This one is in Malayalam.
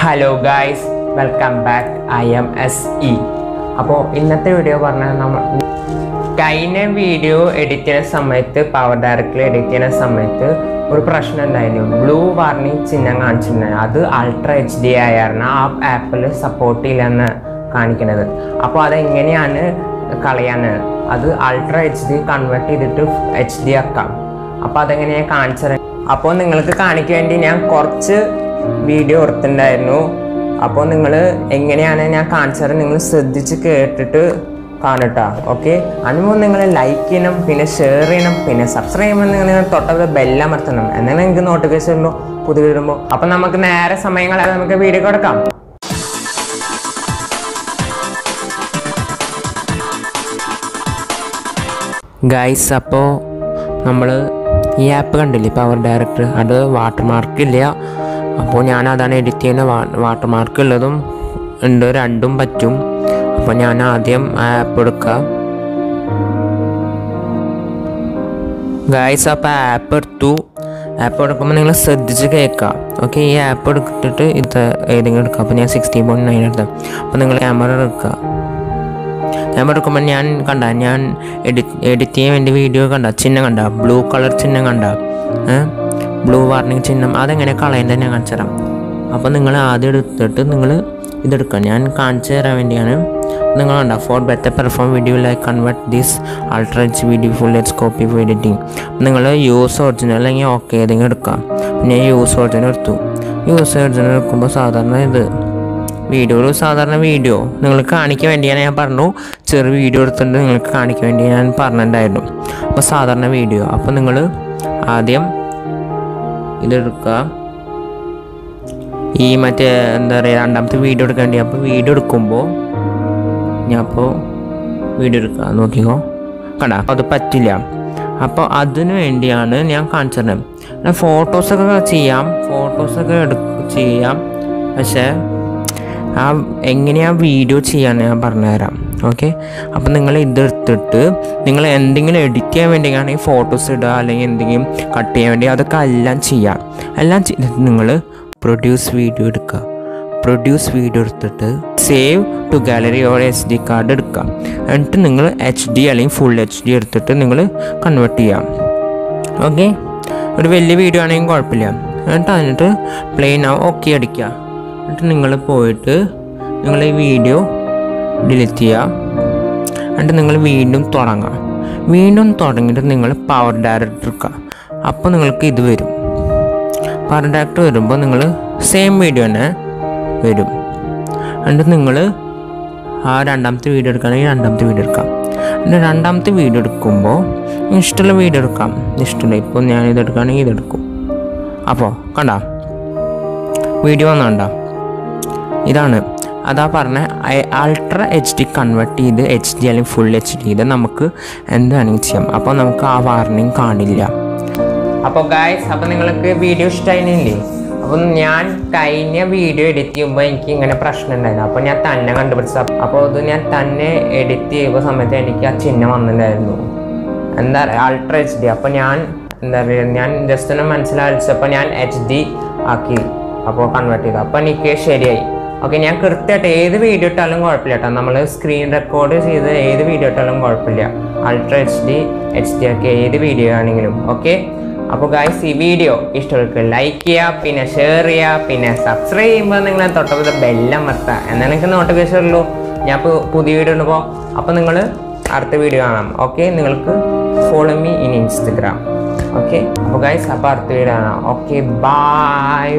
Hello guys, welcome back. I am SE. അപ്പോൾ ഇന്നത്തെ വീഡിയോ പറഞ്ഞാൽ നമ്മൾ കഴിഞ്ഞ വീഡിയോ എഡിറ്റ് ചെയ്യുന്ന സമയത്ത് പവർ ഡയറക്ടറിൽ എഡിറ്റ് ചെയ്യുന്ന സമയത്ത് ഒരു പ്രശ്നം ഉണ്ടായിരുന്നു. ബ്ലൂ വാർണിംഗ് ചിഹ്നം കാണിച്ചിട്ടുണ്ടായിരുന്നു. അത് അൾട്രാ HD ആയിരുന്നു. ആ ആപ്പിൽ സപ്പോർട്ട് ചെയ്യില്ലെന്ന് കാണിക്കുന്നത്. അപ്പോൾ അതെങ്ങനെയാണ് കളയാന്ന്, അത് അൾട്രാ HD കൺവേർട്ട് ചെയ്തിട്ട് HD ആക്കാം. അപ്പോൾ അതെങ്ങനെയാണ് കാണിച്ചത്. അപ്പോൾ നിങ്ങൾക്ക് കാണിക്കാൻ വേണ്ടി ഞാൻ കുറച്ച് വീഡിയോ എടുത്തിട്ടുണ്ടായിരുന്നു. അപ്പോൾ നിങ്ങൾ എങ്ങനെയാണ് ഞാൻ കാണിച്ചത് നിങ്ങൾ ശ്രദ്ധിച്ച് കേട്ടിട്ട് കാണട്ടാ. ഓക്കെ, അതിനുമ്പോൾ നിങ്ങൾ ലൈക്ക് ചെയ്യണം, പിന്നെ ഷെയർ ചെയ്യണം, പിന്നെ സബ്സ്ക്രൈബ് ചെയ്യണം, നിങ്ങൾ തൊട്ടത് ബെല്ലമർത്തണം. എന്നാൽ നിങ്ങൾക്ക് നോട്ടിഫിക്കേഷൻ വരുമ്പോൾ പുതിയ വരുമ്പോൾ. അപ്പോൾ നമുക്ക് നേരെ സമയങ്ങളെ നമുക്ക് വീഡിയോ കൊടുക്കാം. ഗൈസ്, അപ്പോൾ നമ്മൾ ഈ ആപ്പ് കണ്ടില്ലേ പവർ ഡയറക്ടർ, അത് വാട്ടർമാർക്ക് ഇല്ല. അപ്പോൾ ഞാൻ അതാണ് എഡിറ്റ് ചെയ്യുന്ന. വാട്ടർമാർക്ക് ഉള്ളതും ഉണ്ട്, രണ്ടും പറ്റും. അപ്പോൾ ഞാൻ ആദ്യം ആ ആപ്പ് എടുക്കാം. ഗൈസ്, അപ്പോൾ ആപ്പ് എടുത്തു. ആപ്പ് എടുക്കുമ്പോൾ നിങ്ങൾ ശ്രദ്ധിച്ച് കേൾക്കാം. ഓക്കെ, ഈ ആപ്പ് എടുത്തിട്ട് ഇത് ഏതെങ്കിലും എടുക്കാം. അപ്പോൾ ഞാൻ 16.9 എടുത്താൽ. അപ്പോൾ നിങ്ങൾ ക്യാമറ എടുക്കുക. ക്യാമറ എടുക്കുമ്പോൾ ഞാൻ എഡിറ്റ് ചെയ്യാൻ വേണ്ടി വീഡിയോ ചിഹ്നം കണ്ട, ബ്ലൂ കളർ ചിഹ്നം കണ്ട, ബ്ലൂ വാർണിംഗ് ചിഹ്നം, അതെങ്ങനെ കളയേണ്ടത് ഞാൻ കാണിച്ചു തരാം. അപ്പോൾ നിങ്ങൾ ആദ്യം എടുത്തിട്ട് നിങ്ങൾ ഇതെടുക്കുക. ഞാൻ കാണിച്ചു തരാൻ വേണ്ടിയാണ്. നിങ്ങൾ കണ്ട, four better perform video like convert this ultra H video full H copy four editing. നിങ്ങൾ യൂസ് ഒറിജിനൽ അല്ലെങ്കിൽ ഓക്കെ ഏതെങ്കിലും എടുക്കാം. ഞാൻ യൂസ് ഒറിജിനൽ എടുത്തു. യൂസ് ഒറിജിനൽ എടുക്കുമ്പോൾ സാധാരണ സാധാരണ വീഡിയോ നിങ്ങൾക്ക് കാണിക്കാൻ വേണ്ടിയാണ് ഞാൻ പറഞ്ഞു. ചെറിയ വീഡിയോ എടുത്തിട്ട് നിങ്ങൾക്ക് കാണിക്കാൻ വേണ്ടി ഞാൻ പറഞ്ഞിട്ടുണ്ടായിരുന്നു. അപ്പോൾ സാധാരണ വീഡിയോ. അപ്പോൾ നിങ്ങൾ ആദ്യം ഇതെടുക്കുക. ഈ മറ്റേ എന്താ പറയുക, രണ്ടാമത്തെ വീഡിയോ എടുക്കാൻ വേണ്ടി. അപ്പോൾ വീഡിയോ എടുക്കുമ്പോൾ വീഡിയോ എടുക്കുക. നോക്കിക്കോ, കണ്ട, അത് പറ്റില്ല. അപ്പോൾ അതിന് വേണ്ടിയാണ് ഞാൻ കാണിച്ചത്. ഫോട്ടോസൊക്കെ ചെയ്യാം, ചെയ്യാം. പക്ഷേ എങ്ങനെയാണ് വീഡിയോ ചെയ്യാമെന്ന് ഞാൻ പറഞ്ഞുതരാം. ഓക്കെ, അപ്പോൾ നിങ്ങൾ ഇതെടുത്തിട്ട് നിങ്ങൾ എന്തെങ്കിലും എഡിറ്റ് ചെയ്യാൻ വേണ്ടിയാണെങ്കിൽ ഫോട്ടോസ് ഇടുക, അല്ലെങ്കിൽ എന്തെങ്കിലും കട്ട് ചെയ്യാൻ വേണ്ടി, അതൊക്കെ എല്ലാം ചെയ്യാം. എല്ലാം ചെയ്തിട്ട് നിങ്ങൾ പ്രൊഡ്യൂസ് വീഡിയോ എടുക്കുക. പ്രൊഡ്യൂസ് വീഡിയോ എടുത്തിട്ട് save to gallery or SD card എടുക്കുക. എന്നിട്ട് നിങ്ങൾ HD അല്ലെങ്കിൽ ഫുൾ HD എടുത്തിട്ട് നിങ്ങൾ കൺവേർട്ട് ചെയ്യാം. ഓക്കെ, ഒരു വലിയ വീഡിയോ ആണെങ്കിൽ കുഴപ്പമില്ല. എന്നിട്ട് പ്ലെയിൻ ഓക്കെ അടിക്കുക. എന്നിട്ട് നിങ്ങൾ പോയിട്ട് നിങ്ങൾ ഈ വീഡിയോ ഡിലീറ്റ് ചെയ്യുക. എന്നിട്ട് നിങ്ങൾ വീണ്ടും തുടങ്ങിയിട്ട് നിങ്ങൾ പവർ ഡയറക്ടർ എടുക്കുക. അപ്പോൾ നിങ്ങൾക്ക് ഇത് വരും. പവർ ഡയറക്ടർ വരുമ്പോൾ നിങ്ങൾ സെയിം വീഡിയോ തന്നെ വരും. എന്നിട്ട് നിങ്ങൾ ആ രണ്ടാമത്തെ വീഡിയോ എടുക്കുകയാണെങ്കിൽ രണ്ടാമത്തെ വീഡിയോ എടുക്കാം. എന്നിട്ട് രണ്ടാമത്തെ വീഡിയോ എടുക്കുമ്പോൾ ഇഷ്ടമുള്ള വീഡിയോ എടുക്കാം. ഇഷ്ടമുള്ള, ഇപ്പോൾ ഞാൻ ഇതെടുക്കുകയാണെങ്കിൽ ഇതെടുക്കും. അപ്പോൾ കണ്ട വീഡിയോ വന്നുണ്ടോ, ഇതാണ്. അതാ പറഞ്ഞ അൾട്രാ HD കൺവേർട്ട് ചെയ്ത് HD അല്ലെങ്കിൽ ഫുൾ HD ചെയ്ത് നമുക്ക് എന്താണെങ്കിൽ ചെയ്യാം. അപ്പോൾ നമുക്ക് ആ വാർണിംഗ് കാണില്ല. അപ്പോൾ ഗൈസ്, അപ്പോൾ നിങ്ങൾക്ക് വീഡിയോ ഇഷ്ടമായില്ലേ? അപ്പം ഞാൻ കഴിഞ്ഞ വീഡിയോ എഡിറ്റ് ചെയ്യുമ്പോൾ എനിക്ക് ഇങ്ങനെ പ്രശ്നം ഉണ്ടായിരുന്നു. അപ്പോൾ ഞാൻ തന്നെ കണ്ടുപിടിച്ച. അപ്പോൾ അത് ഞാൻ തന്നെ എഡിറ്റ് ചെയ്യുമ്പോൾ സമയത്ത് എനിക്ക് ആ ചിഹ്നം വന്നിട്ടുണ്ടായിരുന്നു, എന്താ പറയുക, അൾട്രാ HD. അപ്പോൾ ഞാൻ ഞാൻ ജസ്റ്റ് ഒന്ന് മനസ്സിലാക്കിച്ചപ്പോൾ ഞാൻ HD ആക്കി. അപ്പോൾ കൺവേർട്ട് ചെയ്തു. അപ്പോൾ എനിക്ക് ശരിയായി. ഓക്കെ, ഞാൻ കൃത്യമായിട്ട് ഏത് വീഡിയോ ഇട്ടാലും കുഴപ്പമില്ല കേട്ടോ. നമ്മൾ സ്ക്രീൻ റെക്കോർഡ് ചെയ്ത് ഏത് വീഡിയോ ഇട്ടാലും കുഴപ്പമില്ല. അൾട്രാ HD ആക്കി ഏത് വീഡിയോ ആണെങ്കിലും. ഓക്കെ, അപ്പോൾ ഗൈസ്, ഈ വീഡിയോ ഇഷ്ടമുള്ളവർക്ക് ലൈക്ക് ചെയ്യുക, പിന്നെ ഷെയർ ചെയ്യുക, പിന്നെ സബ്സ്ക്രൈബ് ചെയ്യുമ്പോൾ നിങ്ങൾ തൊട്ടടുത്ത ബെല്ലമർത്തുക. എന്നാൽ നിങ്ങൾക്ക് നോട്ടിഫിക്കേഷൻ ഉള്ളൂ ഞാൻ പുതിയ വീഡിയോ ഇടുമ്പോൾ. അപ്പോൾ നിങ്ങൾ അടുത്ത വീഡിയോ കാണാം. ഓക്കെ, നിങ്ങൾക്ക് follow me in Instagram. Okay, അപ്പോൾ ഗൈസ്, അപ്പോൾ അടുത്ത വീഡിയോ കാണാം. Okay, by.